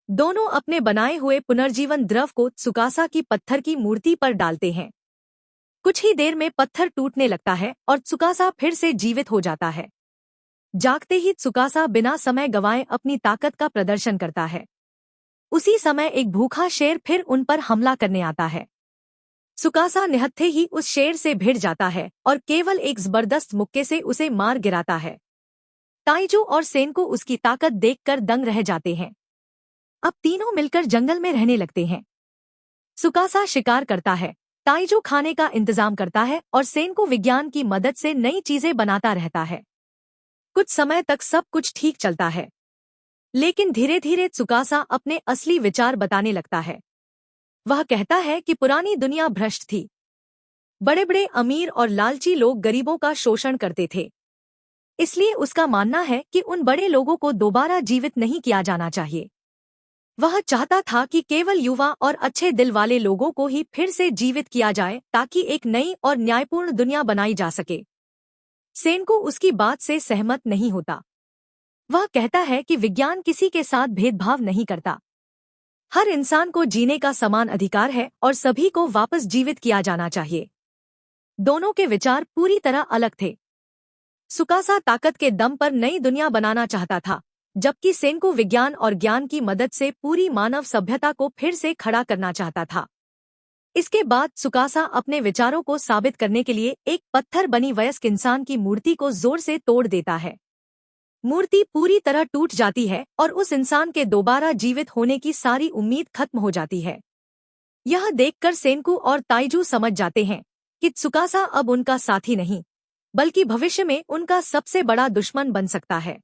दोनों अपने बनाए हुए पुनर्जीवन द्रव को त्सुकासा की पत्थर की मूर्ति पर डालते हैं। कुछ ही देर में पत्थर टूटने लगता है और त्सुकासा फिर से जीवित हो जाता है। जागते ही त्सुकासा बिना समय गंवाए अपनी ताकत का प्रदर्शन करता है। उसी समय एक भूखा शेर फिर उन पर हमला करने आता है। त्सुकासा निहत्थे ही उस शेर से भिड़ जाता है और केवल एक जबरदस्त मुक्के से उसे मार गिराता है। ताइजू और सेनको उसकी ताकत देखकर दंग रह जाते हैं। अब तीनों मिलकर जंगल में रहने लगते हैं। त्सुकासा शिकार करता है, ताइजू खाने का इंतजाम करता है और सेनको विज्ञान की मदद से नई चीजें बनाता रहता है। कुछ समय तक सब कुछ ठीक चलता है, लेकिन धीरे धीरे त्सुकासा अपने असली विचार बताने लगता है। वह कहता है कि पुरानी दुनिया भ्रष्ट थी। बड़े बड़े अमीर और लालची लोग गरीबों का शोषण करते थे। इसलिए उसका मानना है कि उन बड़े लोगों को दोबारा जीवित नहीं किया जाना चाहिए। वह चाहता था कि केवल युवा और अच्छे दिल वाले लोगों को ही फिर से जीवित किया जाए ताकि एक नई और न्यायपूर्ण दुनिया बनाई जा सके। सेनको उसकी बात से सहमत नहीं होता। वह कहता है कि विज्ञान किसी के साथ भेदभाव नहीं करता। हर इंसान को जीने का समान अधिकार है और सभी को वापस जीवित किया जाना चाहिए। दोनों के विचार पूरी तरह अलग थे। त्सुकासा ताकत के दम पर नई दुनिया बनाना चाहता था, जबकि सेनको विज्ञान और ज्ञान की मदद से पूरी मानव सभ्यता को फिर से खड़ा करना चाहता था। इसके बाद त्सुकासा अपने विचारों को साबित करने के लिए एक पत्थर बनी वयस्क इंसान की मूर्ति को जोर से तोड़ देता है। मूर्ति पूरी तरह टूट जाती है और उस इंसान के दोबारा जीवित होने की सारी उम्मीद खत्म हो जाती है। यह देखकर सेनको और ताइजू समझ जाते हैं कि त्सुकासा अब उनका साथी नहीं, बल्कि भविष्य में उनका सबसे बड़ा दुश्मन बन सकता है।